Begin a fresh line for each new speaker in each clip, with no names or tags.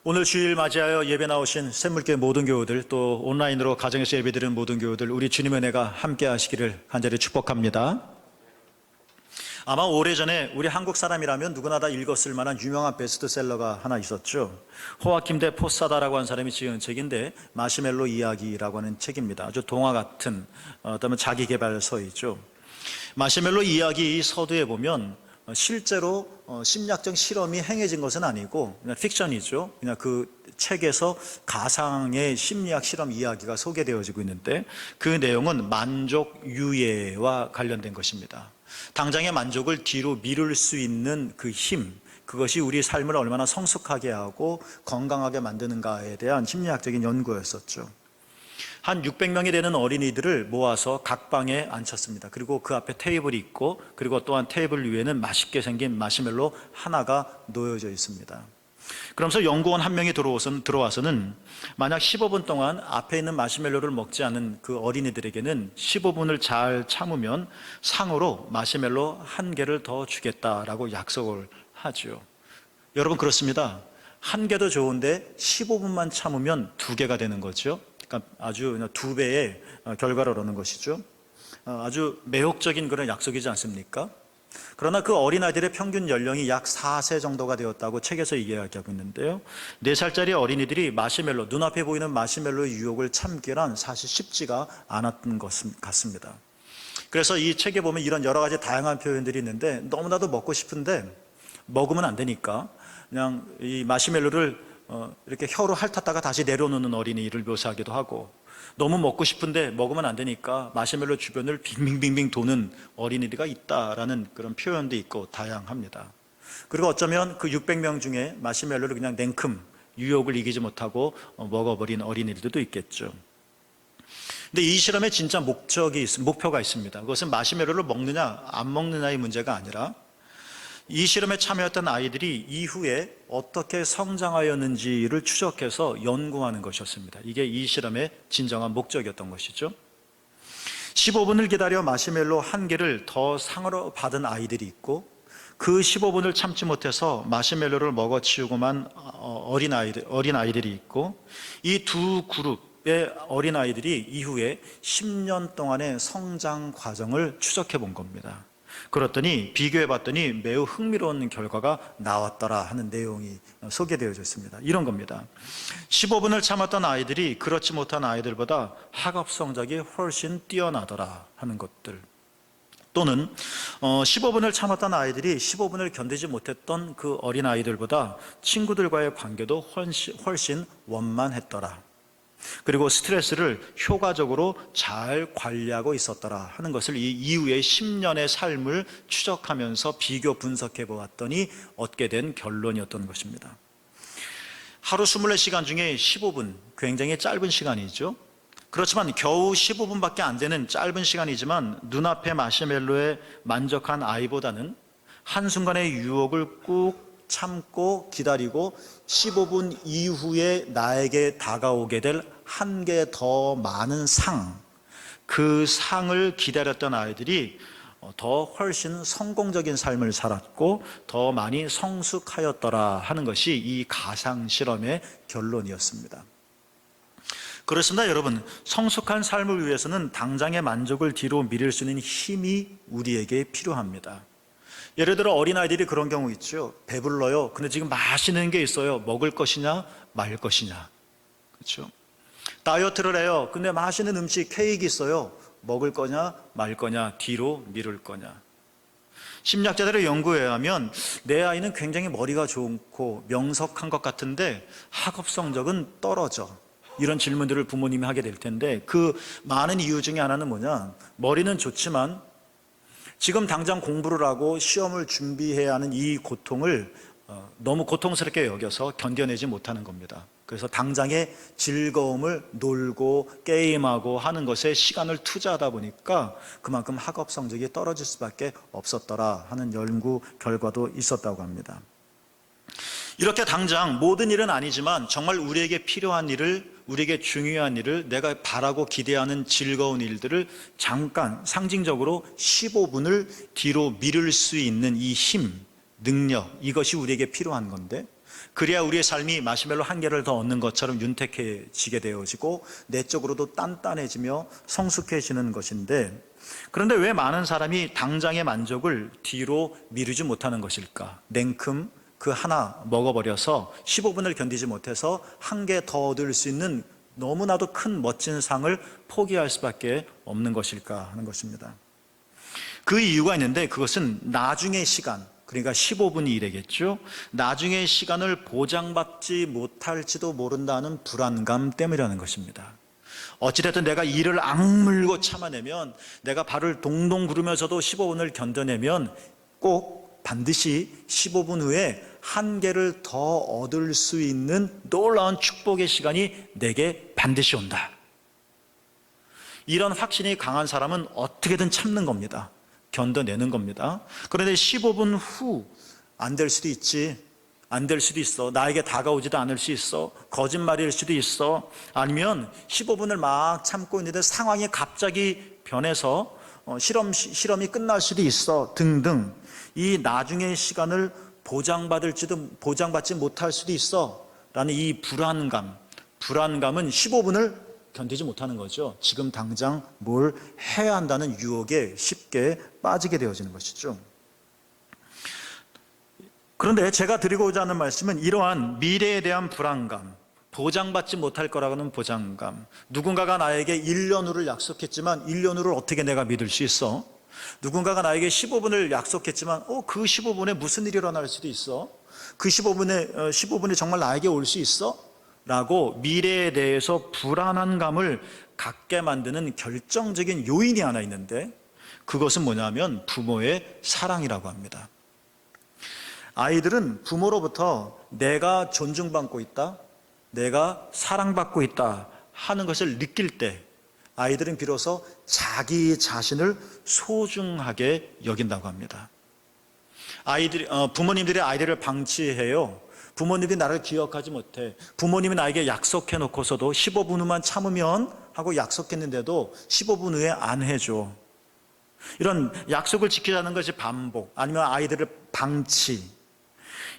오늘 주일 맞이하여 예배 나오신 샘물교회 모든 교우들, 또 온라인으로 가정에서 예배드리는 모든 교우들, 우리 주님의 은혜가 함께 하시기를 간절히 축복합니다. 아마 오래전에 우리 한국 사람이라면 누구나 다 읽었을 만한 유명한 베스트셀러가 하나 있었죠. 호아킴 대 포사다라고 하는 사람이 지은 책인데, 마시멜로 이야기라고 하는 책입니다. 아주 동화 같은 어떤 자기계발서이죠. 마시멜로 이야기 서두에 보면 실제로 심리학적 실험이 행해진 것은 아니고 그냥 픽션이죠. 그냥 그 책에서 가상의 심리학 실험 이야기가 소개되어지고 있는데, 그 내용은 만족 유예와 관련된 것입니다. 당장의 만족을 뒤로 미룰 수 있는 그 힘, 그것이 우리 삶을 얼마나 성숙하게 하고 건강하게 만드는가에 대한 심리학적인 연구였었죠. 한 600명이 되는 어린이들을 모아서 각 방에 앉혔습니다. 그리고 그 앞에 테이블이 있고, 그리고 또한 테이블 위에는 맛있게 생긴 마시멜로 하나가 놓여져 있습니다. 그러면서 연구원 한 명이 들어와서는 만약 15분 동안 앞에 있는 마시멜로를 먹지 않은 그 어린이들에게는 15분을 잘 참으면 상으로 마시멜로 한 개를 더 주겠다라고 약속을 하죠. 여러분, 그렇습니다. 한 개도 좋은데 15분만 참으면 두 개가 되는 거죠. 그러니까 아주 두 배의 결과를 얻는 것이죠. 아주 매혹적인 그런 약속이지 않습니까? 그러나 그 어린아이들의 평균 연령이 약 4세 정도가 되었다고 책에서 이야기하고 있는데요, 4살짜리 어린이들이 마시멜로, 눈앞에 보이는 마시멜로의 유혹을 참기란 사실 쉽지가 않았던 것 같습니다. 그래서 이 책에 보면 이런 여러 가지 다양한 표현들이 있는데, 너무나도 먹고 싶은데 먹으면 안 되니까 그냥 이 마시멜로를 이렇게 혀로 핥았다가 다시 내려놓는 어린이를 묘사하기도 하고, 너무 먹고 싶은데 먹으면 안 되니까 마시멜로 주변을 빙빙빙빙 도는 어린이가 있다라는 그런 표현도 있고 다양합니다. 그리고 어쩌면 그 600명 중에 마시멜로를 그냥 냉큼 유혹을 이기지 못하고 먹어버린 어린이들도 있겠죠. 근데 이 실험에 진짜 목표가 있습니다. 그것은 마시멜로를 먹느냐 안 먹느냐의 문제가 아니라, 이 실험에 참여했던 아이들이 이후에 어떻게 성장하였는지를 추적해서 연구하는 것이었습니다. 이게 이 실험의 진정한 목적이었던 것이죠. 15분을 기다려 마시멜로 한 개를 더 상으로 받은 아이들이 있고, 그 15분을 참지 못해서 마시멜로를 먹어치우고만 어린아이들이 있고, 이 두 그룹의 어린아이들이 이후에 10년 동안의 성장 과정을 추적해 본 겁니다. 그랬더니 비교해 봤더니 매우 흥미로운 결과가 나왔더라 하는 내용이 소개되어져 있습니다. 이런 겁니다. 15분을 참았던 아이들이 그렇지 못한 아이들보다 학업 성적이 훨씬 뛰어나더라 하는 것들, 또는 15분을 참았던 아이들이 15분을 견디지 못했던 그 어린 아이들보다 친구들과의 관계도 훨씬 원만했더라, 그리고 스트레스를 효과적으로 잘 관리하고 있었더라 하는 것을 이 이후의 10년의 삶을 추적하면서 비교 분석해 보았더니 얻게 된 결론이었던 것입니다. 하루 24시간 중에 15분, 굉장히 짧은 시간이죠. 그렇지만 겨우 15분밖에 안 되는 짧은 시간이지만, 눈앞의 마시멜로에 만족한 아이보다는 한순간의 유혹을 꾹 참고 기다리고 15분 이후에 나에게 다가오게 될 한 개 더 많은 상, 그 상을 기다렸던 아이들이 더 훨씬 성공적인 삶을 살았고 더 많이 성숙하였더라 하는 것이 이 가상 실험의 결론이었습니다. 그렇습니다. 여러분, 성숙한 삶을 위해서는 당장의 만족을 뒤로 미룰 수 있는 힘이 우리에게 필요합니다. 예를 들어 어린아이들이 그런 경우 있죠. 배불러요. 근데 지금 맛있는 게 있어요. 먹을 것이냐 말 것이냐. 그렇죠? 다이어트를 해요. 근데 맛있는 음식, 케이크 있어요. 먹을 거냐 말 거냐, 뒤로 미룰 거냐. 심리학자들의 연구에 의하면 내 아이는 굉장히 머리가 좋고 명석한 것 같은데 학업 성적은 떨어져. 이런 질문들을 부모님이 하게 될 텐데, 그 많은 이유 중에 하나는 뭐냐, 머리는 좋지만 지금 당장 공부를 하고 시험을 준비해야 하는 이 고통을 너무 고통스럽게 여겨서 견뎌내지 못하는 겁니다. 그래서 당장의 즐거움을 놀고 게임하고 하는 것에 시간을 투자하다 보니까 그만큼 학업 성적이 떨어질 수밖에 없었더라 하는 연구 결과도 있었다고 합니다. 이렇게 당장 모든 일은 아니지만 정말 우리에게 필요한 일을, 우리에게 중요한 일을, 내가 바라고 기대하는 즐거운 일들을 잠깐 상징적으로 15분을 뒤로 미룰 수 있는 이 힘, 능력, 이것이 우리에게 필요한 건데, 그래야 우리의 삶이 마시멜로 한 개를 더 얻는 것처럼 윤택해지게 되어지고 내적으로도 단단해지며 성숙해지는 것인데, 그런데 왜 많은 사람이 당장의 만족을 뒤로 미루지 못하는 것일까? 냉큼 그 하나 먹어버려서 15분을 견디지 못해서 한 개 더 얻을 수 있는 너무나도 큰 멋진 상을 포기할 수밖에 없는 것일까 하는 것입니다. 그 이유가 있는데, 그것은 나중의 시간, 그러니까 15분이 이래겠죠. 나중의 시간을 보장받지 못할지도 모른다는 불안감 때문이라는 것입니다. 어찌됐든 내가 이를 악물고 참아내면, 내가 발을 동동 구르면서도 15분을 견뎌내면 꼭 반드시 15분 후에 한 개를 더 얻을 수 있는 놀라운 축복의 시간이 내게 반드시 온다. 이런 확신이 강한 사람은 어떻게든 참는 겁니다. 견뎌내는 겁니다. 그런데 15분 후 안 될 수도 있지, 안 될 수도 있어, 나에게 다가오지도 않을 수 있어, 거짓말일 수도 있어, 아니면 15분을 막 참고 있는데 상황이 갑자기 변해서 실험이 끝날 수도 있어 등등, 이 나중의 시간을 보장받지 못할 수도 있어 라는 이 불안감은 15분을 견디지 못하는 거죠. 지금 당장 뭘 해야 한다는 유혹에 쉽게 빠지게 되어지는 것이죠. 그런데 제가 드리고자 하는 말씀은 이러한 미래에 대한 불안감, 보장받지 못할 거라는 보장감, 누군가가 나에게 1년 후를 약속했지만 1년 후를 어떻게 내가 믿을 수 있어? 누군가가 나에게 15분을 약속했지만 그 15분에 무슨 일이 일어날 수도 있어? 그 15분이 정말 나에게 올 수 있어? 라고 미래에 대해서 불안한 감을 갖게 만드는 결정적인 요인이 하나 있는데, 그것은 뭐냐면 부모의 사랑이라고 합니다. 아이들은 부모로부터 내가 존중받고 있다, 내가 사랑받고 있다 하는 것을 느낄 때 아이들은 비로소 자기 자신을 소중하게 여긴다고 합니다. 부모님들이 아이들을 방치해요. 부모님이 나를 기억하지 못해, 부모님이 나에게 약속해 놓고서도 15분 후만 참으면 하고 약속했는데도 15분 후에 안 해줘. 이런 약속을 지키자는 것이 반복, 아니면 아이들을 방치,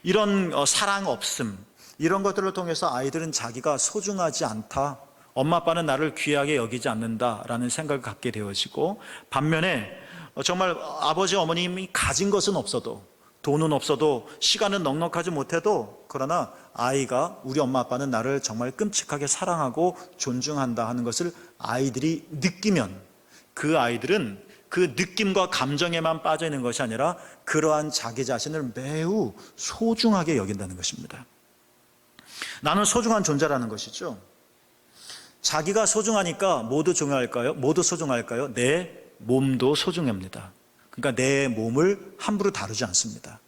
이런 사랑 없음, 이런 것들을 통해서 아이들은 자기가 소중하지 않다, 엄마 아빠는 나를 귀하게 여기지 않는다라는 생각을 갖게 되어지고, 반면에 정말 아버지 어머님이 가진 것은 없어도, 돈은 없어도, 시간은 넉넉하지 못해도, 그러나 아이가, 우리 엄마 아빠는 나를 정말 끔찍하게 사랑하고 존중한다 하는 것을 아이들이 느끼면, 그 아이들은 그 느낌과 감정에만 빠져 있는 것이 아니라 그러한 자기 자신을 매우 소중하게 여긴다는 것입니다. 나는 소중한 존재라는 것이죠. 자기가 소중하니까 모두 중요할까요? 모두 소중할까요? 내 몸도 소중합니다. 그러니까 내 몸을 함부로 다루지 않습니다.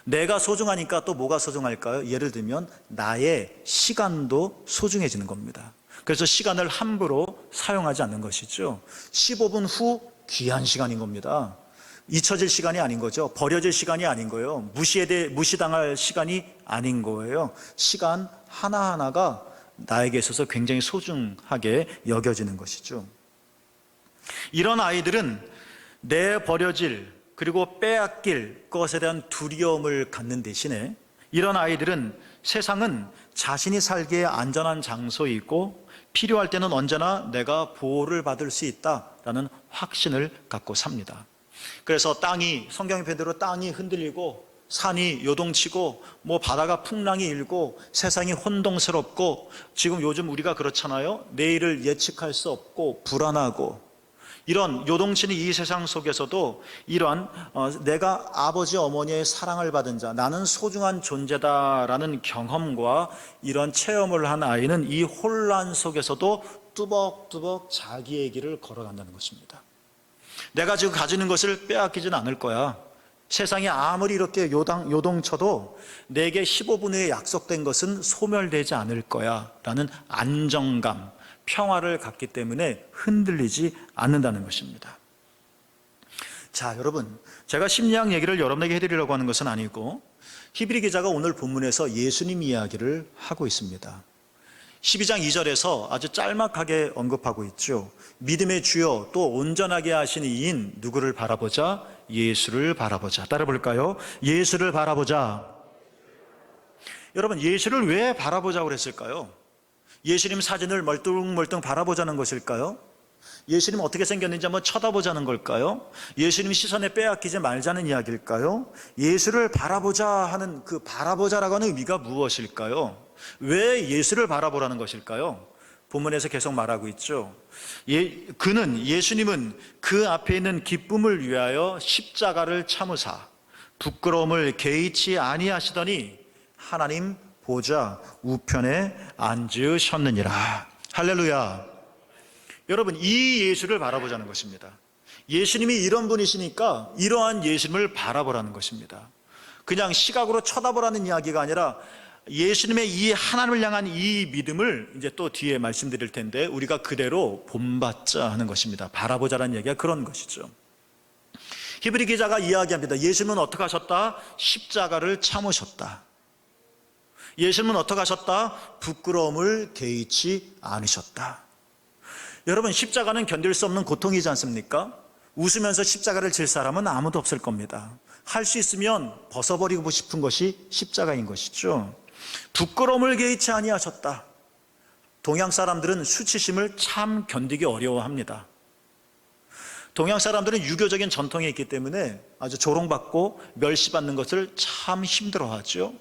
내가 소중하니까 또 뭐가 소중할까요? 예를 들면 나의 시간도 소중해지는 겁니다. 그래서 시간을 함부로 사용하지 않는 것이죠. 15분 후 귀한 시간인 겁니다. 잊혀질 시간이 아닌 거죠. 버려질 시간이 아닌 거예요. 무시당할 시간이 아닌 거예요. 시간 하나하나가 나에게 있어서 굉장히 소중하게 여겨지는 것이죠. 이런 아이들은 내버려질, 그리고 빼앗길 것에 대한 두려움을 갖는 대신에, 이런 아이들은 세상은 자신이 살기에 안전한 장소이고 필요할 때는 언제나 내가 보호를 받을 수 있다라는 확신을 갖고 삽니다. 그래서 성경의 표현대로 땅이 흔들리고 산이 요동치고 바다가 풍랑이 일고 세상이 혼동스럽고, 지금 요즘 우리가 그렇잖아요. 내일을 예측할 수 없고 불안하고, 이런 요동치는 이 세상 속에서도 이러한 내가 아버지 어머니의 사랑을 받은 자, 나는 소중한 존재다라는 경험과 이런 체험을 한 아이는 이 혼란 속에서도 뚜벅뚜벅 자기의 길을 걸어간다는 것입니다. 내가 지금 가지는 것을 빼앗기지는 않을 거야. 세상이 아무리 이렇게 요동쳐도 내게 15분 후에 약속된 것은 소멸되지 않을 거야 라는 안정감, 평화를 갖기 때문에 흔들리지 않는다는 것입니다. 자, 여러분, 제가 심리학 얘기를 여러분에게 해드리려고 하는 것은 아니고, 히브리 기자가 오늘 본문에서 예수님 이야기를 하고 있습니다. 12장 2절에서 아주 짤막하게 언급하고 있죠. 믿음의 주여 또 온전하게 하시는 이인 누구를 바라보자? 예수를 바라보자. 따라 볼까요? 예수를 바라보자. 여러분, 예수를 왜 바라보자고 그랬을까요? 예수님 사진을 멀뚱멀뚱 바라보자는 것일까요? 예수님 어떻게 생겼는지 한번 쳐다보자는 걸까요? 예수님 시선에 빼앗기지 말자는 이야기일까요? 예수를 바라보자 하는 그 바라보자라고 하는 의미가 무엇일까요? 왜 예수를 바라보라는 것일까요? 본문에서 계속 말하고 있죠. 예수님은 그 앞에 있는 기쁨을 위하여 십자가를 참으사 부끄러움을 개의치 아니하시더니 하나님 보좌 우편에 앉으셨느니라. 할렐루야. 여러분, 이 예수를 바라보자는 것입니다. 예수님이 이런 분이시니까 이러한 예수님을 바라보라는 것입니다. 그냥 시각으로 쳐다보라는 이야기가 아니라 예수님의 이 하나님을 향한 이 믿음을 이제 또 뒤에 말씀드릴 텐데 우리가 그대로 본받자 하는 것입니다. 바라보자라는 이야기가 그런 것이죠. 히브리 기자가 이야기합니다. 예수님은 어떻게 하셨다? 십자가를 참으셨다. 예수님은 어떻게 하셨다? 부끄러움을 개의치 않으셨다. 여러분, 십자가는 견딜 수 없는 고통이지 않습니까? 웃으면서 십자가를 질 사람은 아무도 없을 겁니다. 할 수 있으면 벗어버리고 싶은 것이 십자가인 것이죠. 부끄러움을 개의치 아니하셨다. 동양 사람들은 수치심을 참 견디기 어려워합니다. 동양 사람들은 유교적인 전통이 있기 때문에 아주 조롱받고 멸시받는 것을 참 힘들어하죠.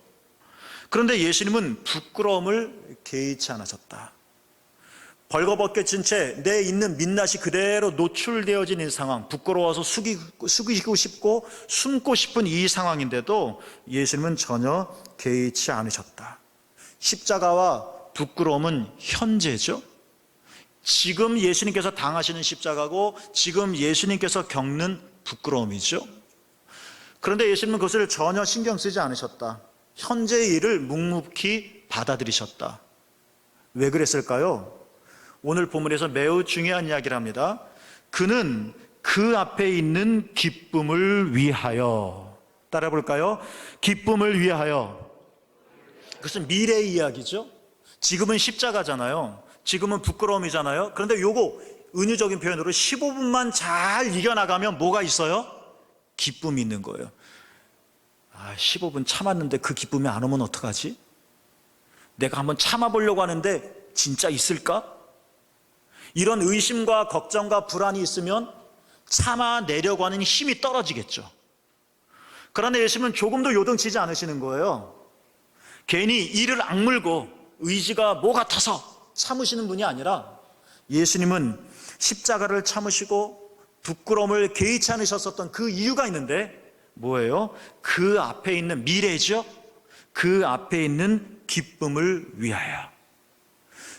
그런데 예수님은 부끄러움을 개의치 않으셨다. 벌거벗겨진 채 내 있는 민낯이 그대로 노출되어진 이 상황, 부끄러워서 숙이고 싶고 숨고 싶은 이 상황인데도 예수님은 전혀 개의치 않으셨다. 십자가와 부끄러움은 현재죠. 지금 예수님께서 당하시는 십자가고 지금 예수님께서 겪는 부끄러움이죠. 그런데 예수님은 그것을 전혀 신경 쓰지 않으셨다. 현재의 일을 묵묵히 받아들이셨다. 왜 그랬을까요? 오늘 본문에서 매우 중요한 이야기를 합니다. 그는 그 앞에 있는 기쁨을 위하여, 따라 볼까요? 기쁨을 위하여. 그것은 미래의 이야기죠. 지금은 십자가잖아요. 지금은 부끄러움이잖아요. 그런데 요거 은유적인 표현으로 15분만 잘 이겨나가면 뭐가 있어요? 기쁨이 있는 거예요. 15분 참았는데 그 기쁨이 안 오면 어떡하지? 내가 한번 참아보려고 하는데 진짜 있을까? 이런 의심과 걱정과 불안이 있으면 참아내려고 하는 힘이 떨어지겠죠. 그러나 예수님은 조금도 요동치지 않으시는 거예요. 괜히 이를 악물고 의지가 뭐 같아서 참으시는 분이 아니라 예수님은 십자가를 참으시고 부끄러움을 개의치 않으셨었던 그 이유가 있는데 뭐예요? 그 앞에 있는 미래죠. 그 앞에 있는 기쁨을 위하여.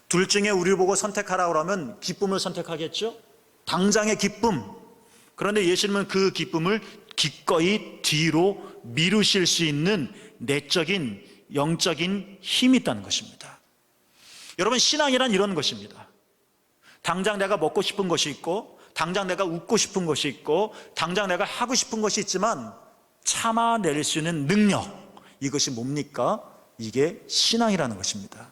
둘 중에 우리를 보고 선택하라고 하면 기쁨을 선택하겠죠? 당장의 기쁨. 그런데 예수님은 그 기쁨을 기꺼이 뒤로 미루실 수 있는 내적인 영적인 힘이 있다는 것입니다. 여러분, 신앙이란 이런 것입니다. 당장 내가 먹고 싶은 것이 있고 당장 내가 웃고 싶은 것이 있고 당장 내가 하고 싶은 것이 있지만 참아낼 수 있는 능력, 이것이 뭡니까? 이게 신앙이라는 것입니다.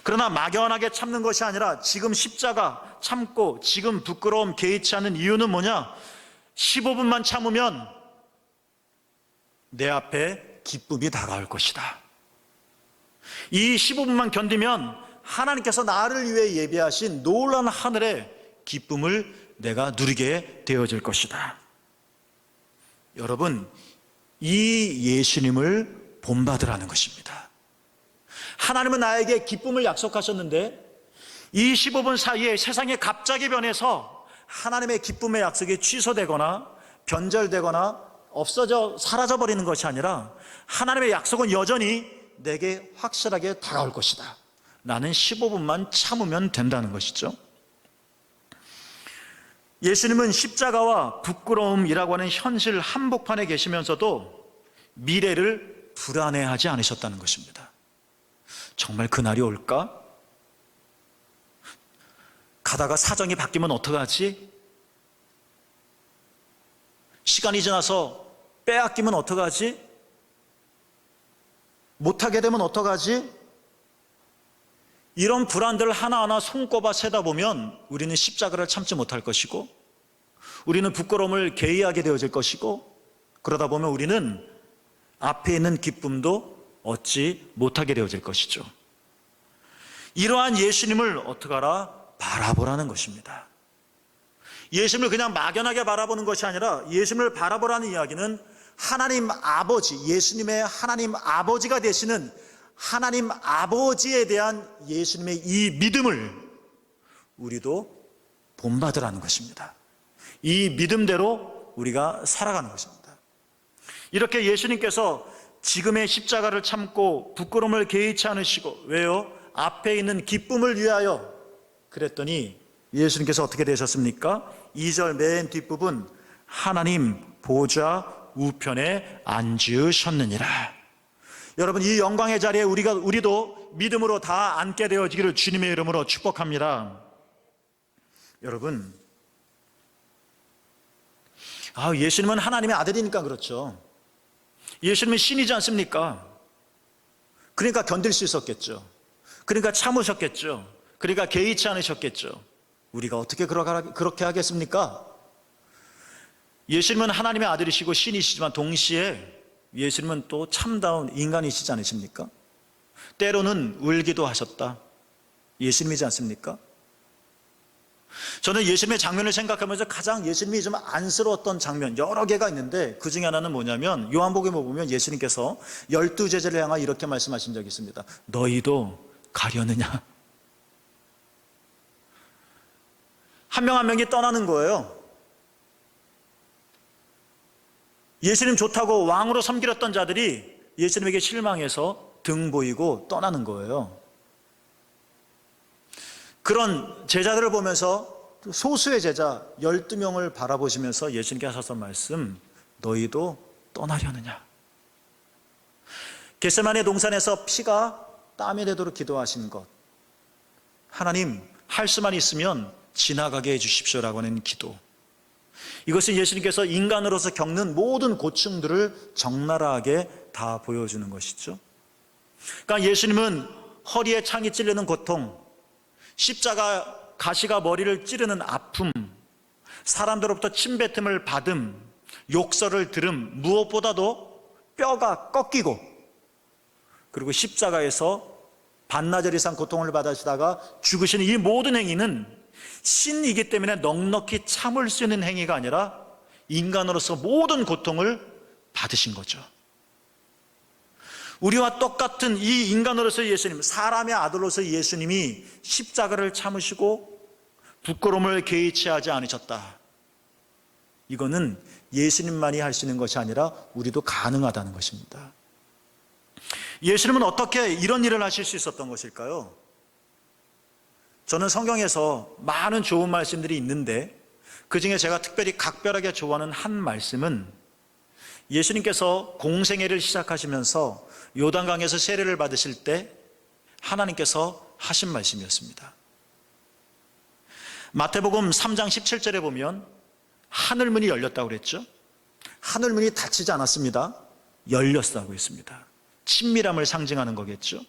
그러나 막연하게 참는 것이 아니라 지금 십자가 참고 지금 부끄러움 개의치 않는 이유는 뭐냐? 15분만 참으면 내 앞에 기쁨이 다가올 것이다. 이 15분만 견디면 하나님께서 나를 위해 예비하신 놀라운 하늘의 기쁨을 내가 누리게 되어질 것이다. 여러분, 이 예수님을 본받으라는 것입니다. 하나님은 나에게 기쁨을 약속하셨는데 이 15분 사이에 세상이 갑자기 변해서 하나님의 기쁨의 약속이 취소되거나 변절되거나 없어져 사라져버리는 것이 아니라 하나님의 약속은 여전히 내게 확실하게 다가올 것이다. 나는 15분만 참으면 된다는 것이죠. 예수님은 십자가와 부끄러움이라고 하는 현실 한복판에 계시면서도 미래를 불안해하지 않으셨다는 것입니다. 정말 그날이 올까? 가다가 사정이 바뀌면 어떡하지? 시간이 지나서 빼앗기면 어떡하지? 못하게 되면 어떡하지? 이런 불안들을 하나하나 손꼽아 세다 보면 우리는 십자가를 참지 못할 것이고 우리는 부끄러움을 개의하게 되어질 것이고 그러다 보면 우리는 앞에 있는 기쁨도 얻지 못하게 되어질 것이죠. 이러한 예수님을 어떻게 하라? 바라보라는 것입니다. 예수님을 그냥 막연하게 바라보는 것이 아니라 예수님을 바라보라는 이야기는 하나님 아버지, 예수님의 하나님 아버지가 되시는 하나님 아버지에 대한 예수님의 이 믿음을 우리도 본받으라는 것입니다. 이 믿음대로 우리가 살아가는 것입니다. 이렇게 예수님께서 지금의 십자가를 참고 부끄러움을 개의치 않으시고, 왜요? 앞에 있는 기쁨을 위하여 그랬더니 예수님께서 어떻게 되셨습니까? 2절 맨 뒷부분, 하나님 보좌 우편에 앉으셨느니라. 여러분, 이 영광의 자리에 우리도 믿음으로 다 앉게 되어지기를 주님의 이름으로 축복합니다. 여러분, 예수님은 하나님의 아들이니까 그렇죠. 예수님은 신이지 않습니까? 그러니까 견딜 수 있었겠죠. 그러니까 참으셨겠죠. 그러니까 개의치 않으셨겠죠. 우리가 어떻게 그렇게 하겠습니까? 예수님은 하나님의 아들이시고 신이시지만 동시에 예수님은 또 참다운 인간이시지 않으십니까? 때로는 울기도 하셨다. 예수님이지 않습니까? 저는 예수님의 장면을 생각하면서 가장 예수님이 좀 안쓰러웠던 장면 여러 개가 있는데, 그 중에 하나는 뭐냐면 요한복음에 보면 예수님께서 12제자를 향하여 이렇게 말씀하신 적이 있습니다. 너희도 가려느냐? 한 명 한 명이 떠나는 거예요. 예수님 좋다고 왕으로 섬기렸던 자들이 예수님에게 실망해서 등 보이고 떠나는 거예요. 그런 제자들을 보면서 소수의 제자 12명을 바라보시면서 예수님께 하셨던 말씀, 너희도 떠나려느냐? 겟세마네 동산에서 피가 땀이 되도록 기도하신 것, 하나님 할 수만 있으면 지나가게 해주십시오라고 하는 기도, 이것은 예수님께서 인간으로서 겪는 모든 고충들을 적나라하게 다 보여주는 것이죠. 그러니까 예수님은 허리에 창이 찔리는 고통, 십자가 가시가 머리를 찌르는 아픔, 사람들로부터 침뱉음을 받음, 욕설을 들음, 무엇보다도 뼈가 꺾이고, 그리고 십자가에서 반나절 이상 고통을 받으시다가 죽으시는 이 모든 행위는 신이기 때문에 넉넉히 참을 수 있는 행위가 아니라 인간으로서 모든 고통을 받으신 거죠. 우리와 똑같은 이 인간으로서 예수님, 사람의 아들로서 예수님이 십자가를 참으시고 부끄러움을 개의치 하지 않으셨다. 이거는 예수님만이 할 수 있는 것이 아니라 우리도 가능하다는 것입니다. 예수님은 어떻게 이런 일을 하실 수 있었던 것일까요? 저는 성경에서 많은 좋은 말씀들이 있는데 그 중에 제가 특별히 각별하게 좋아하는 한 말씀은 예수님께서 공생애를 시작하시면서 요단강에서 세례를 받으실 때 하나님께서 하신 말씀이었습니다. 마태복음 3장 17절에 보면 하늘문이 열렸다고 그랬죠. 하늘문이 닫히지 않았습니다. 열렸다고 했습니다. 친밀함을 상징하는 거겠죠.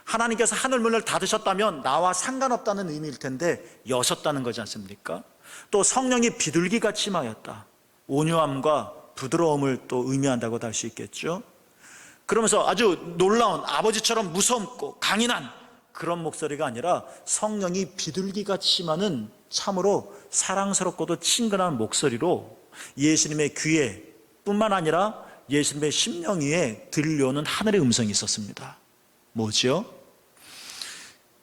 하나님께서 하늘문을 닫으셨다면 나와 상관없다는 의미일 텐데 여셨다는 거지 않습니까? 또 성령이 비둘기같이 임하였다. 온유함과 부드러움을 또 의미한다고도 할 수 있겠죠. 그러면서 아주 놀라운 아버지처럼 무섭고 강인한 그런 목소리가 아니라 성령이 비둘기같이 임하는 참으로 사랑스럽고도 친근한 목소리로 예수님의 귀에 뿐만 아니라 예수님의 심령 위에 들려오는 하늘의 음성이 있었습니다. 뭐지요?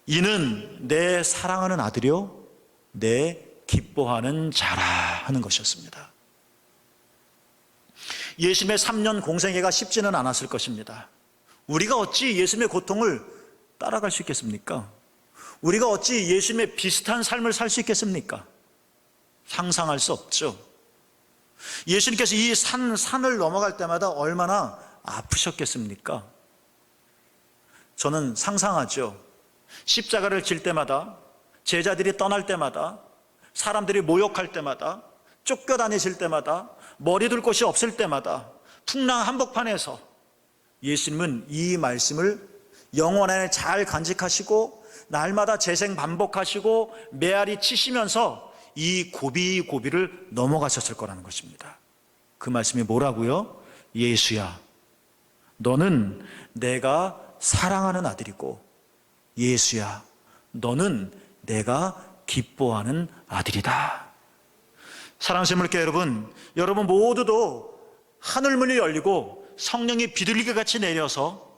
이는 내 사랑하는 아들이요 내 기뻐하는 자라 하는 것이었습니다. 예수님의 3년 공생애가 쉽지는 않았을 것입니다. 우리가 어찌 예수님의 고통을 따라갈 수 있겠습니까? 우리가 어찌 예수님의 비슷한 삶을 살 수 있겠습니까? 상상할 수 없죠. 예수님께서 이 산을 넘어갈 때마다 얼마나 아프셨겠습니까? 저는 상상하죠. 십자가를 질 때마다, 제자들이 떠날 때마다, 사람들이 모욕할 때마다, 쫓겨다니실 때마다, 머리 둘 곳이 없을 때마다, 풍랑 한복판에서 예수님은 이 말씀을 영혼 안에 잘 간직하시고 날마다 재생 반복하시고 메아리 치시면서 이 고비고비를 넘어가셨을 거라는 것입니다. 그 말씀이 뭐라고요? 예수야, 너는 내가 사랑하는 아들이고 예수야, 너는 내가 기뻐하는 아들이다. 사랑하는 샘물교회 여러분, 여러분 모두도 하늘문이 열리고 성령이 비둘기 같이 내려서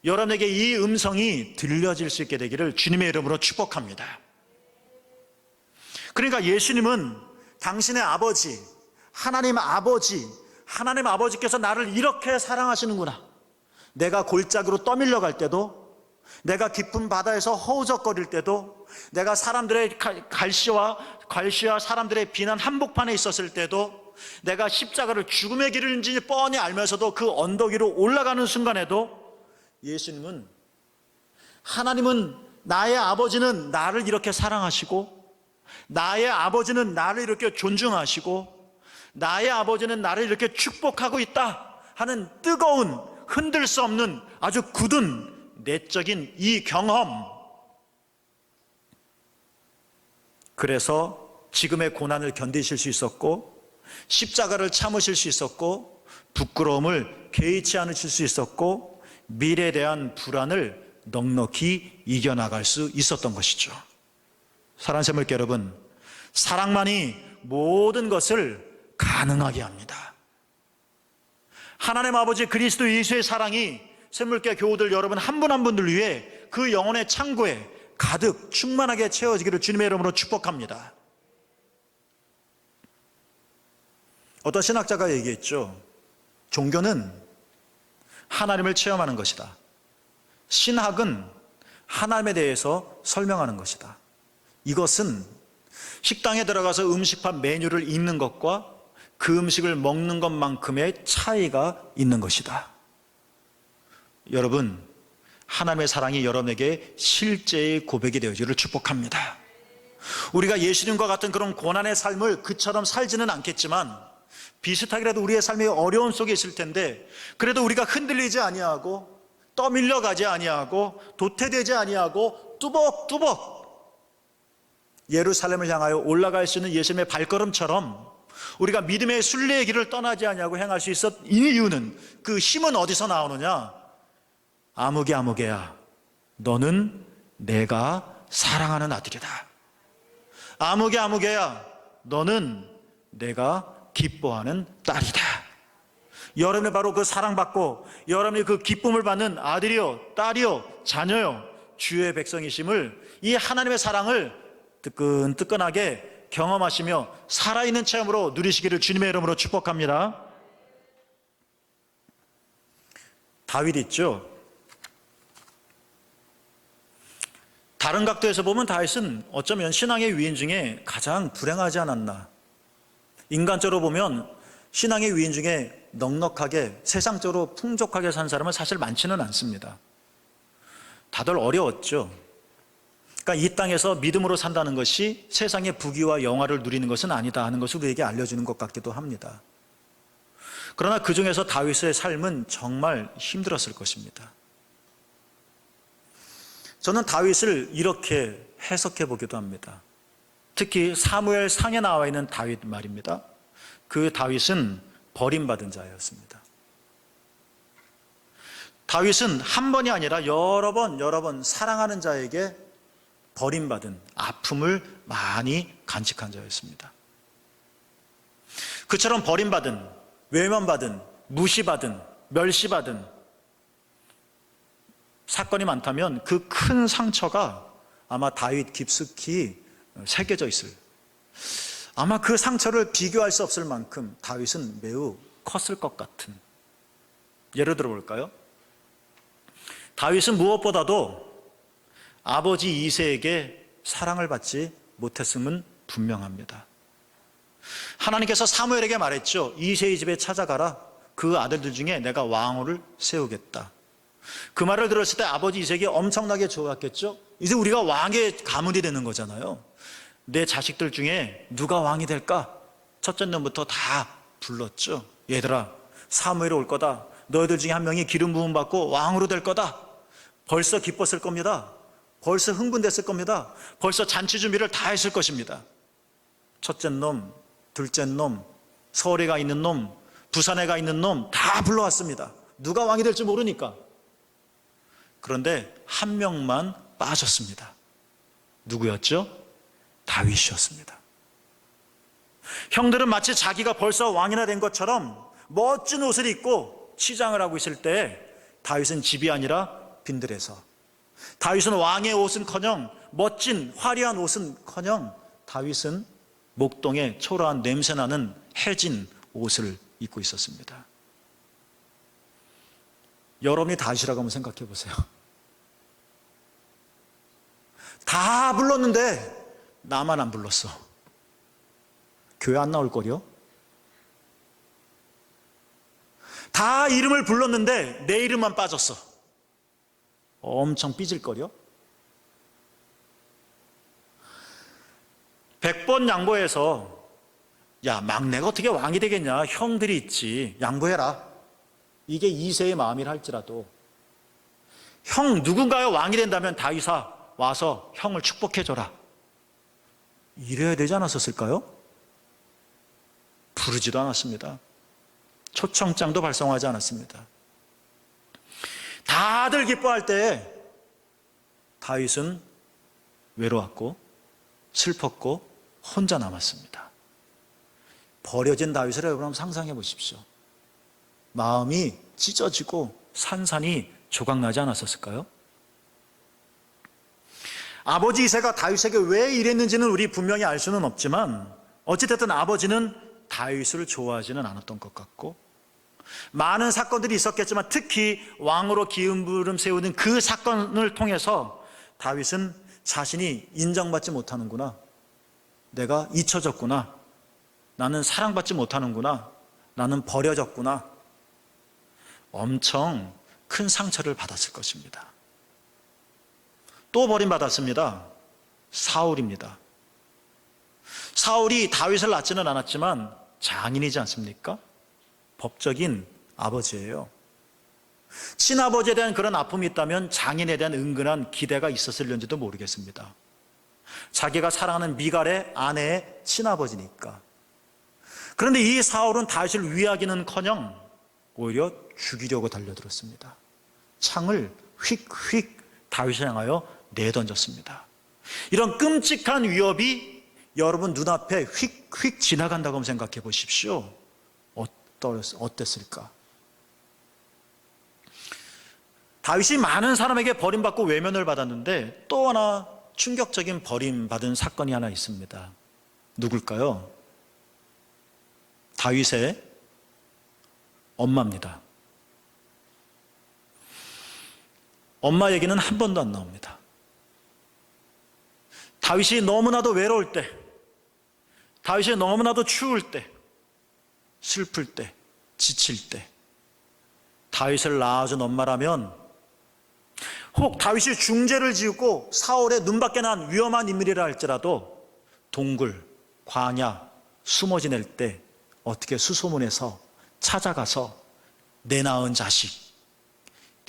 여러분에게 이 음성이 들려질 수 있게 되기를 주님의 이름으로 축복합니다. 그러니까 예수님은 당신의 아버지, 하나님 아버지께서 나를 이렇게 사랑하시는구나. 내가 골짜기로 떠밀려 갈 때도, 내가 깊은 바다에서 허우적거릴 때도, 내가 사람들의 갈시와 사람들의 비난 한복판에 있었을 때도, 내가 십자가를 죽음의 길인지 뻔히 알면서도 그 언덕 위로 올라가는 순간에도 예수님은, 하나님은, 나의 아버지는 나를 이렇게 사랑하시고, 나의 아버지는 나를 이렇게 존중하시고, 나의 아버지는 나를 이렇게 축복하고 있다 하는 뜨거운, 흔들 수 없는 아주 굳은 내적인 이 경험, 그래서 지금의 고난을 견디실 수 있었고, 십자가를 참으실 수 있었고, 부끄러움을 개의치 않으실 수 있었고, 미래에 대한 불안을 넉넉히 이겨나갈 수 있었던 것이죠. 사랑하는 샘물교회 여러분, 사랑만이 모든 것을 가능하게 합니다. 하나님 아버지 그리스도 예수의 사랑이 샘물교회 교우들 여러분 한 분 한 분들 위해 그 영혼의 창고에 가득 충만하게 채워지기를 주님의 이름으로 축복합니다. 어떤 신학자가 얘기했죠. 종교는 하나님을 체험하는 것이다. 신학은 하나님에 대해서 설명하는 것이다. 이것은 식당에 들어가서 음식판 메뉴를 읽는 것과 그 음식을 먹는 것만큼의 차이가 있는 것이다. 여러분, 하나님의 사랑이 여러분에게 실제의 고백이 되어지기를 축복합니다. 우리가 예수님과 같은 그런 고난의 삶을 그처럼 살지는 않겠지만 비슷하게라도 우리의 삶이 어려움 속에 있을 텐데, 그래도 우리가 흔들리지 아니하고 떠밀려 가지 아니하고 도태되지 아니하고 뚜벅뚜벅 예루살렘을 향하여 올라갈 수 있는 예수님의 발걸음처럼 우리가 믿음의 순례의 길을 떠나지 아니하고 행할 수 있었. 이 이유는, 그 힘은 어디서 나오느냐? 아무개야, 너는 내가 사랑하는 아들이다. 아무개야, 너는 내가 기뻐하는 딸이다. 여러분이 바로 그 사랑받고 여러분이 그 기쁨을 받는 아들이요, 딸이요, 자녀요, 주의 백성이심을, 이 하나님의 사랑을 뜨끈뜨끈하게 경험하시며 살아있는 체험으로 누리시기를 주님의 이름으로 축복합니다. 다윗 있죠. 다른 각도에서 보면 다윗은 어쩌면 신앙의 위인 중에 가장 불행하지 않았나. 인간적으로 보면 신앙의 위인 중에 넉넉하게 세상적으로 풍족하게 산 사람은 사실 많지는 않습니다. 다들 어려웠죠. 그러니까 이 땅에서 믿음으로 산다는 것이 세상의 부귀와 영화를 누리는 것은 아니다 하는 것을 우리에게 알려주는 것 같기도 합니다. 그러나 그 중에서 다윗의 삶은 정말 힘들었을 것입니다. 저는 다윗을 이렇게 해석해 보기도 합니다. 특히 사무엘 상에 나와 있는 다윗 말입니다. 그 다윗은 버림받은 자였습니다. 다윗은 한 번이 아니라 여러 번 사랑하는 자에게 버림받은, 아픔을 많이 간직한 자였습니다. 그처럼 버림받은, 외면받은, 무시받은, 멸시받은 사건이 많다면 그 큰 상처가 아마 다윗 깊숙이 새겨져 있을, 아마 그 상처를 비교할 수 없을 만큼 다윗은 매우 컸을 것 같은. 예를 들어 볼까요? 다윗은 무엇보다도 아버지 이새에게 사랑을 받지 못했음은 분명합니다. 하나님께서 사무엘에게 말했죠. 이새의 집에 찾아가라. 그 아들들 중에 내가 왕후를 세우겠다. 그 말을 들었을 때 아버지 이색이 엄청나게 좋았겠죠. 이제 우리가 왕의 가문이 되는 거잖아요. 내 자식들 중에 누가 왕이 될까? 첫째 놈부터 다 불렀죠. 얘들아, 사무엘이 올 거다. 너희들 중에 한 명이 기름 부음 받고 왕으로 될 거다. 벌써 기뻤을 겁니다. 벌써 흥분됐을 겁니다. 벌써 잔치 준비를 다 했을 것입니다. 첫째 놈, 둘째 놈, 서울에 가 있는 놈, 부산에 가 있는 놈 다 불러왔습니다. 누가 왕이 될지 모르니까. 그런데 한 명만 빠졌습니다. 누구였죠? 다윗이었습니다. 형들은 마치 자기가 벌써 왕이나 된 것처럼 멋진 옷을 입고 치장을 하고 있을 때 다윗은 집이 아니라 빈들에서, 다윗은 왕의 옷은커녕 멋진 화려한 옷은커녕 다윗은 목동에 초라한 냄새나는 해진 옷을 입고 있었습니다. 여러분이 다윗이라고 한번 생각해 보세요. 다 불렀는데 나만 안 불렀어. 교회 안 나올 거려? 다 이름을 불렀는데 내 이름만 빠졌어. 엄청 삐질 거려? 100번 양보해서, 야, 막내가 어떻게 왕이 되겠냐, 형들이 있지, 양보해라, 이게 2세의 마음이라 할지라도 형 누군가가 왕이 된다면 다윗아 와서 형을 축복해줘라, 이래야 되지 않았었을까요? 부르지도 않았습니다. 초청장도 발송하지 않았습니다. 다들 기뻐할 때 다윗은 외로웠고 슬펐고 혼자 남았습니다. 버려진 다윗을 여러분 한번 상상해 보십시오. 마음이 찢어지고 산산이 조각나지 않았었을까요? 아버지 이새가 다윗에게 왜 이랬는지는 우리 분명히 알 수는 없지만 어찌됐든 아버지는 다윗을 좋아하지는 않았던 것 같고, 많은 사건들이 있었겠지만 특히 왕으로 기름부름 세우는 그 사건을 통해서 다윗은 자신이 인정받지 못하는구나, 내가 잊혀졌구나, 나는 사랑받지 못하는구나, 나는 버려졌구나, 엄청 큰 상처를 받았을 것입니다. 또 버림받았습니다. 사울입니다. 사울이 다윗을 낳지는 않았지만 장인이지 않습니까? 법적인 아버지예요. 친아버지에 대한 그런 아픔이 있다면 장인에 대한 은근한 기대가 있었을는지도 모르겠습니다. 자기가 사랑하는 미갈의 아내의 친아버지니까. 그런데 이 사울은 다윗을 위하기는커녕 오히려 죽이려고 달려들었습니다. 창을 휙휙 다윗을 향하여 내던졌습니다. 이런 끔찍한 위협이 여러분 눈앞에 휙휙 지나간다고 한번 생각해 보십시오. 어땠을까? 다윗이 많은 사람에게 버림받고 외면을 받았는데 또 하나 충격적인 버림받은 사건이 하나 있습니다. 누굴까요? 다윗의 엄마입니다. 엄마 얘기는 한 번도 안 나옵니다. 다윗이 너무나도 외로울 때, 다윗이 너무나도 추울 때, 슬플 때, 지칠 때, 다윗을 낳아준 엄마라면 혹 다윗이 중죄를 지었고 사울의 눈밖에 난 위험한 인물이라 할지라도 동굴, 광야, 숨어 지낼 때 어떻게 수소문해서 찾아가서 내 낳은 자식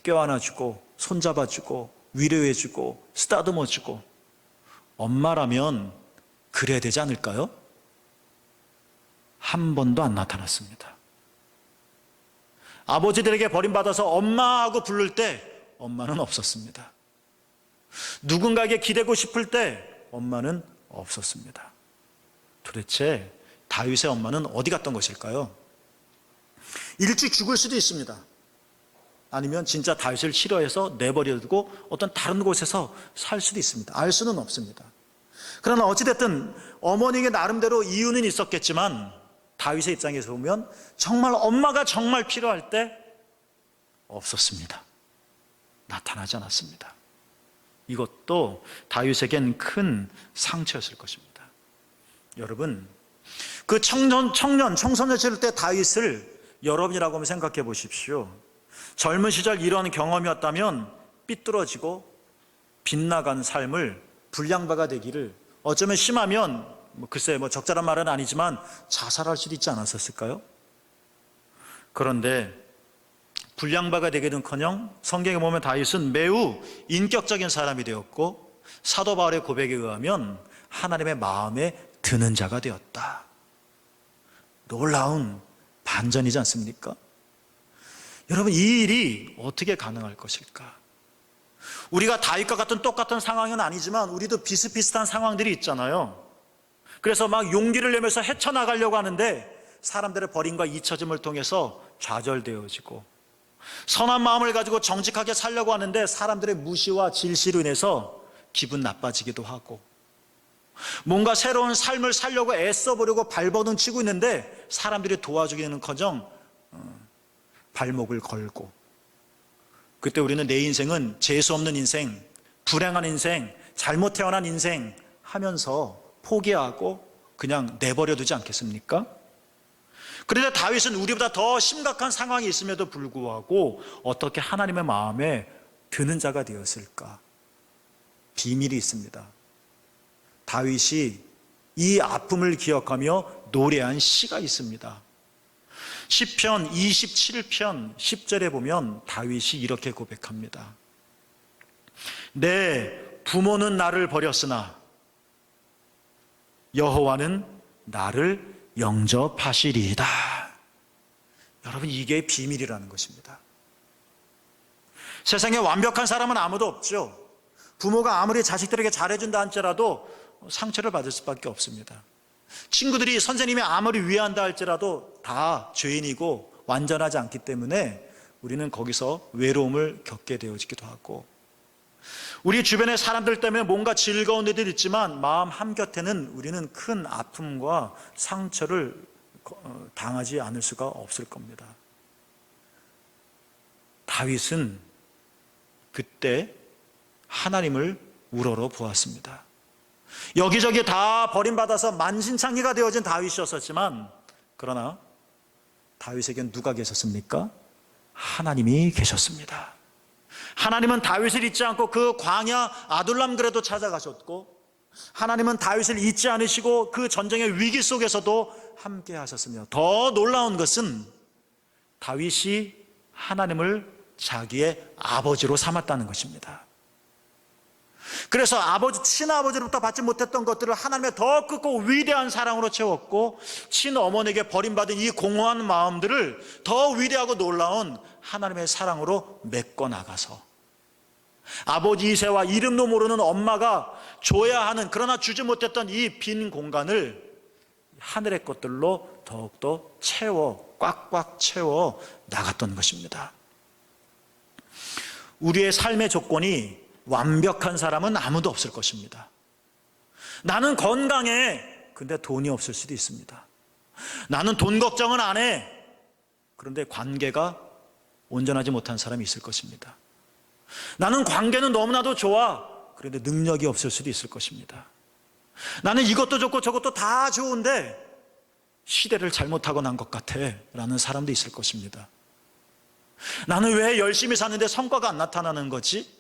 껴안아주고 손잡아주고 위로해주고 쓰다듬어주고, 엄마라면 그래야 되지 않을까요? 한 번도 안 나타났습니다. 아버지들에게 버림받아서 엄마하고 부를 때 엄마는 없었습니다. 누군가에게 기대고 싶을 때 엄마는 없었습니다. 도대체 다윗의 엄마는 어디 갔던 것일까요? 일찍 죽을 수도 있습니다. 아니면 진짜 다윗을 싫어해서 내버려두고 어떤 다른 곳에서 살 수도 있습니다. 알 수는 없습니다. 그러나 어찌됐든 어머니에게 나름대로 이유는 있었겠지만 다윗의 입장에서 보면 정말 엄마가 정말 필요할 때 없었습니다. 나타나지 않았습니다. 이것도 다윗에겐 큰 상처였을 것입니다. 여러분, 그 청소년 시절 때 다윗을 여러분이라고 한번 생각해 보십시오. 젊은 시절 이런 경험이었다면 삐뚤어지고 빗나간 삶을 불량바가 되기를, 어쩌면 심하면 글쎄 적절한 말은 아니지만 자살할 수도 있지 않았었을까요? 그런데 불량바가 되기는커녕 성경에 보면 다윗은 매우 인격적인 사람이 되었고 사도 바울의 고백에 의하면 하나님의 마음에 드는 자가 되었다. 놀라운 반전이지 않습니까? 여러분, 이 일이 어떻게 가능할 것일까? 우리가 다윗과 같은 똑같은 상황은 아니지만 우리도 비슷비슷한 상황들이 있잖아요. 그래서 막 용기를 내면서 헤쳐나가려고 하는데 사람들의 버림과 잊혀짐을 통해서 좌절되어지고, 선한 마음을 가지고 정직하게 살려고 하는데 사람들의 무시와 질시로 인해서 기분 나빠지기도 하고, 뭔가 새로운 삶을 살려고 애써보려고 발버둥 치고 있는데 사람들이 도와주기는커녕 발목을 걸고, 그때 우리는 내 인생은 재수없는 인생, 불행한 인생, 잘못 태어난 인생 하면서 포기하고 그냥 내버려 두지 않겠습니까? 그런데 다윗은 우리보다 더 심각한 상황이 있음에도 불구하고 어떻게 하나님의 마음에 드는 자가 되었을까? 비밀이 있습니다. 다윗이 이 아픔을 기억하며 노래한 시가 있습니다. 시편 27편 10절에 보면 다윗이 이렇게 고백합니다. 내 부모는 나를 버렸으나 여호와는 나를 영접하시리이다. 여러분, 이게 비밀이라는 것입니다. 세상에 완벽한 사람은 아무도 없죠. 부모가 아무리 자식들에게 잘해준다 할지라도 상처를 받을 수밖에 없습니다. 친구들이 선생님이 아무리 위한다 할지라도 다 죄인이고 완전하지 않기 때문에 우리는 거기서 외로움을 겪게 되어지기도 하고, 우리 주변의 사람들 때문에 뭔가 즐거운 일들이 있지만 마음 한곁에는 우리는 큰 아픔과 상처를 당하지 않을 수가 없을 겁니다. 다윗은 그때 하나님을 우러러 보았습니다. 여기저기 다 버림받아서 만신창이가 되어진 다윗이었었지만, 그러나 다윗에겐 누가 계셨습니까? 하나님이 계셨습니다. 하나님은 다윗을 잊지 않고 그 광야 아둘람들에도 찾아가셨고, 하나님은 다윗을 잊지 않으시고 그 전쟁의 위기 속에서도 함께 하셨으며, 더 놀라운 것은 다윗이 하나님을 자기의 아버지로 삼았다는 것입니다. 그래서 친아버지로부터 받지 못했던 것들을 하나님의 더 크고 위대한 사랑으로 채웠고, 친어머니에게 버림받은 이 공허한 마음들을 더 위대하고 놀라운 하나님의 사랑으로 메꿔 나가서, 아버지 이세와 이름도 모르는 엄마가 줘야 하는, 그러나 주지 못했던 이 빈 공간을 하늘의 것들로 더욱더 꽉꽉 채워 나갔던 것입니다. 우리의 삶의 조건이 완벽한 사람은 아무도 없을 것입니다. 나는 건강해, 근데 돈이 없을 수도 있습니다. 나는 돈 걱정은 안 해, 그런데 관계가 온전하지 못한 사람이 있을 것입니다. 나는 관계는 너무나도 좋아, 그런데 능력이 없을 수도 있을 것입니다. 나는 이것도 좋고 저것도 다 좋은데 시대를 잘못하고 난 것 같아 라는 사람도 있을 것입니다. 나는 왜 열심히 사는데 성과가 안 나타나는 거지?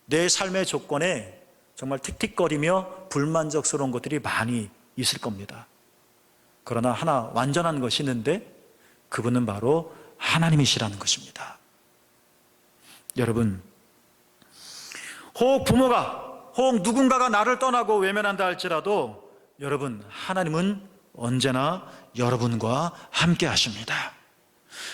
내 삶의 조건에 정말 틱틱거리며 불만족스러운 것들이 많이 있을 겁니다. 그러나 하나 완전한 것이 있는데 그분은 바로 하나님이시라는 것입니다. 여러분, 혹 누군가가 나를 떠나고 외면한다 할지라도 여러분, 하나님은 언제나 여러분과 함께 하십니다.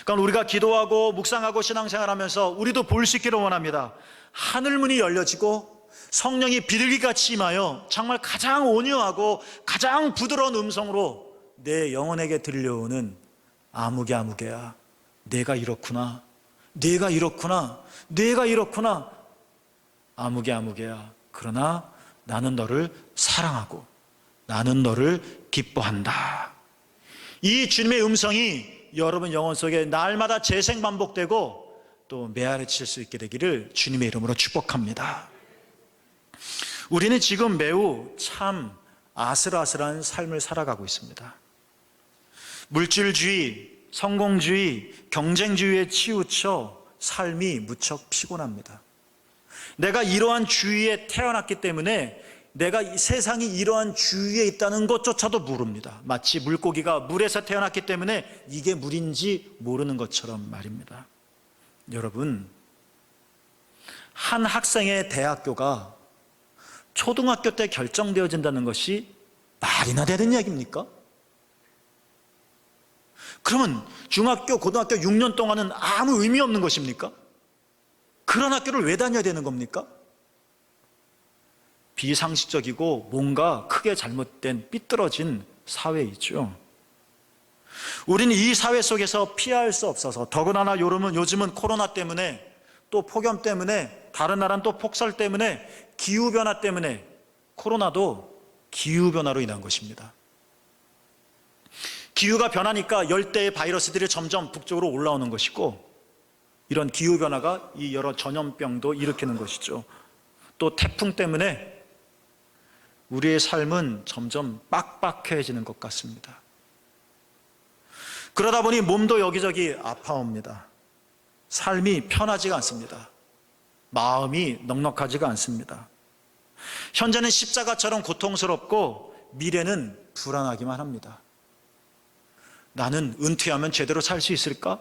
그러니까 우리가 기도하고 묵상하고 신앙생활하면서 우리도 볼 수 있기를 원합니다. 하늘문이 열려지고 성령이 비둘기같이 임하여 정말 가장 온유하고 가장 부드러운 음성으로 내 영혼에게 들려오는, 아무개야, 내가 이렇구나, 아무개야, 그러나 나는 너를 사랑하고 나는 너를 기뻐한다. 이 주님의 음성이 여러분 영혼 속에 날마다 재생반복되고 또 메아리칠 수 있게 되기를 주님의 이름으로 축복합니다. 우리는 지금 매우 참 아슬아슬한 삶을 살아가고 있습니다. 물질주의, 성공주의, 경쟁주의에 치우쳐 삶이 무척 피곤합니다. 내가 이러한 주위에 태어났기 때문에 내가 이 세상이 이러한 주위에 있다는 것조차도 모릅니다. 마치 물고기가 물에서 태어났기 때문에 이게 물인지 모르는 것처럼 말입니다. 여러분, 한 학생의 대학교가 초등학교 때 결정되어진다는 것이 말이나 되는 이야기입니까? 그러면 중학교, 고등학교 6년 동안은 아무 의미 없는 것입니까? 그런 학교를 왜 다녀야 되는 겁니까? 비상식적이고 뭔가 크게 잘못된 삐뚤어진 사회이죠. 우리는 이 사회 속에서 피할 수 없어서, 더구나 요즘은 코로나 때문에, 또 폭염 때문에, 다른 나라는 또 폭설 때문에, 기후변화 때문에, 코로나도 기후변화로 인한 것입니다. 기후가 변하니까 열대의 바이러스들이 점점 북쪽으로 올라오는 것이고, 이런 기후변화가 이 여러 전염병도 일으키는 것이죠. 또 태풍 때문에 우리의 삶은 점점 빡빡해지는 것 같습니다. 그러다 보니 몸도 여기저기 아파옵니다. 삶이 편하지가 않습니다. 마음이 넉넉하지가 않습니다. 현재는 십자가처럼 고통스럽고 미래는 불안하기만 합니다. 나는 은퇴하면 제대로 살 수 있을까?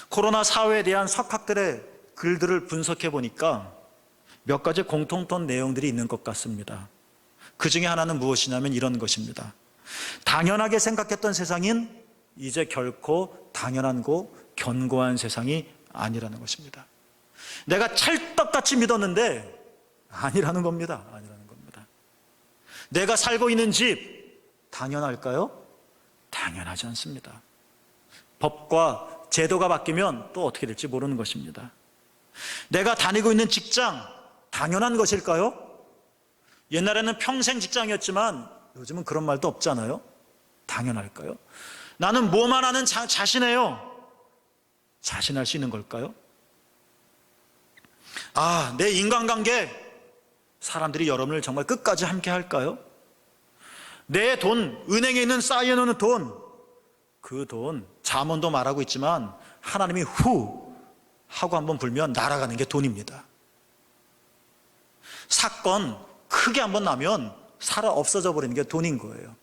코로나 사회에 대한 석학들의 글들을 분석해 보니까 몇 가지 공통된 내용들이 있는 것 같습니다. 그 중에 하나는 무엇이냐면 이런 것입니다. 당연하게 생각했던 세상인 이제 결코 당연하고 견고한 세상이 아니라는 것입니다. 내가 찰떡같이 믿었는데 아니라는 겁니다. 아니라는 겁니다. 내가 살고 있는 집 당연할까요? 당연하지 않습니다. 법과 제도가 바뀌면 또 어떻게 될지 모르는 것입니다. 내가 다니고 있는 직장 당연한 것일까요? 옛날에는 평생 직장이었지만 요즘은 그런 말도 없잖아요. 당연할까요? 나는 뭐만 하는 자신해요. 자신할 수 있는 걸까요? 내 인간관계, 사람들이 여러분을 정말 끝까지 함께 할까요? 내 돈, 은행에 있는 쌓여놓는 돈, 그 돈, 잠언도 말하고 있지만 하나님이 후 하고 한번 불면 날아가는 게 돈입니다. 사건 크게 한번 나면 살아 없어져 버리는 게 돈인 거예요.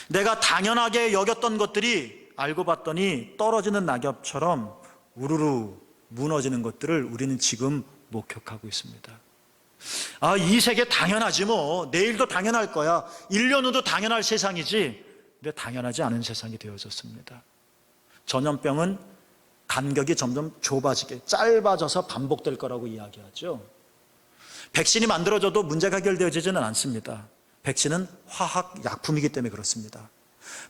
내가 당연하게 여겼던 것들이 알고 봤더니 떨어지는 낙엽처럼 우르르 무너지는 것들을 우리는 지금 목격하고 있습니다. 이 세계 당연하지 뭐. 내일도 당연할 거야. 1년 후도 당연할 세상이지. 근데 당연하지 않은 세상이 되어졌습니다. 전염병은 간격이 점점 좁아지게, 짧아져서 반복될 거라고 이야기하죠. 백신이 만들어져도 문제가 해결되어지지는 않습니다. 백신은 화학 약품이기 때문에 그렇습니다.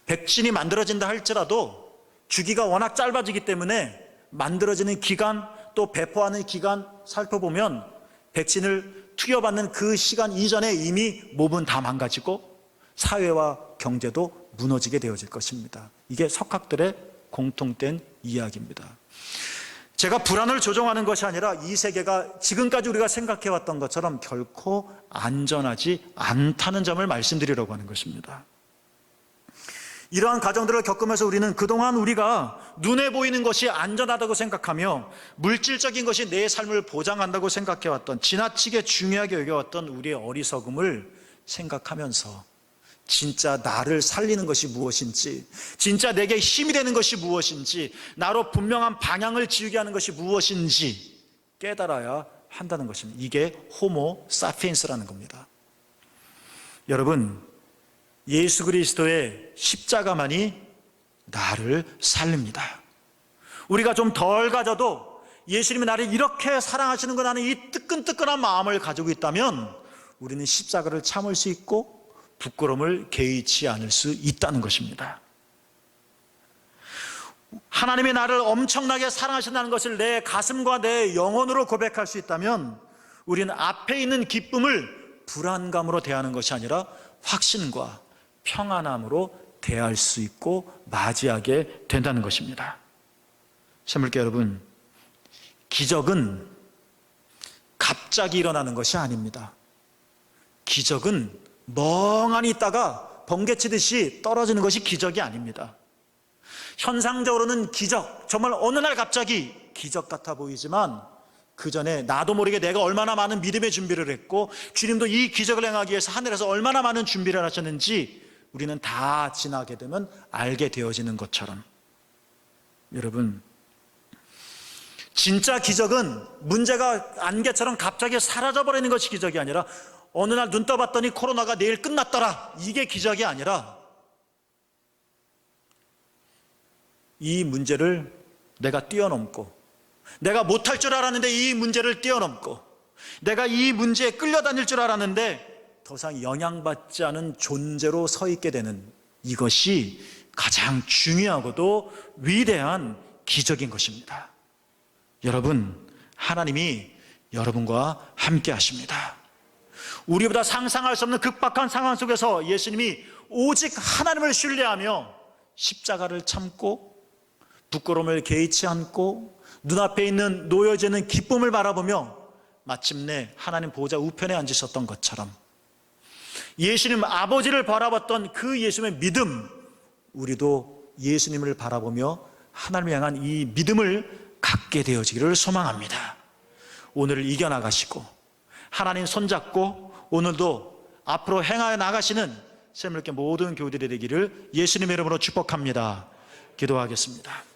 백신이 만들어진다 할지라도 주기가 워낙 짧아지기 때문에 만들어지는 기간, 또 배포하는 기간 살펴보면 백신을 투여받는 그 시간 이전에 이미 몸은 다 망가지고 사회와 경제도 무너지게 되어질 것입니다. 이게 석학들의 공통된 이야기입니다. 제가 불안을 조종하는 것이 아니라 이 세계가 지금까지 우리가 생각해왔던 것처럼 결코 안전하지 않다는 점을 말씀드리려고 하는 것입니다. 이러한 과정들을 겪으면서 우리는 그동안 우리가 눈에 보이는 것이 안전하다고 생각하며 물질적인 것이 내 삶을 보장한다고 생각해왔던, 지나치게 중요하게 여겨왔던 우리의 어리석음을 생각하면서 진짜 나를 살리는 것이 무엇인지, 진짜 내게 힘이 되는 것이 무엇인지, 나로 분명한 방향을 지우게 하는 것이 무엇인지 깨달아야 한다는 것입니다. 이게 호모 사피엔스라는 겁니다. 여러분, 예수 그리스도의 십자가만이 나를 살립니다. 우리가 좀 덜 가져도 예수님이 나를 이렇게 사랑하시는구나 하는 이 뜨끈뜨끈한 마음을 가지고 있다면 우리는 십자가를 참을 수 있고 부끄러움을 개의치 않을 수 있다는 것입니다. 하나님이 나를 엄청나게 사랑하신다는 것을 내 가슴과 내 영혼으로 고백할 수 있다면 우리는 앞에 있는 기쁨을 불안감으로 대하는 것이 아니라 확신과 평안함으로 대할 수 있고 맞이하게 된다는 것입니다. 샘물교 여러분, 기적은 갑자기 일어나는 것이 아닙니다. 기적은 멍하니 있다가 번개치듯이 떨어지는 것이 기적이 아닙니다. 현상적으로는 기적, 정말 어느 날 갑자기 기적 같아 보이지만 그 전에 나도 모르게 내가 얼마나 많은 믿음의 준비를 했고 주님도 이 기적을 행하기 위해서 하늘에서 얼마나 많은 준비를 하셨는지 우리는 다 지나게 되면 알게 되어지는 것처럼, 여러분, 진짜 기적은 문제가 안개처럼 갑자기 사라져버리는 것이 기적이 아니라 어느 날 눈 떠봤더니 코로나가 내일 끝났더라, 이게 기적이 아니라 이 문제를 내가 뛰어넘고, 내가 못할 줄 알았는데 이 문제를 뛰어넘고, 내가 이 문제에 끌려다닐 줄 알았는데 더 이상 영향받지 않은 존재로 서 있게 되는, 이것이 가장 중요하고도 위대한 기적인 것입니다. 여러분, 하나님이 여러분과 함께 하십니다. 우리보다 상상할 수 없는 극박한 상황 속에서 예수님이 오직 하나님을 신뢰하며 십자가를 참고 부끄러움을 개의치 않고 눈앞에 있는 놓여져 있는 기쁨을 바라보며 마침내 하나님 보좌 우편에 앉으셨던 것처럼, 예수님 아버지를 바라봤던 그 예수님의 믿음, 우리도 예수님을 바라보며 하나님을 향한 이 믿음을 갖게 되어지기를 소망합니다. 오늘을 이겨나가시고 하나님 손잡고 오늘도 앞으로 행하여 나가시는 새물교회 모든 교우들이 되기를 예수님의 이름으로 축복합니다. 기도하겠습니다.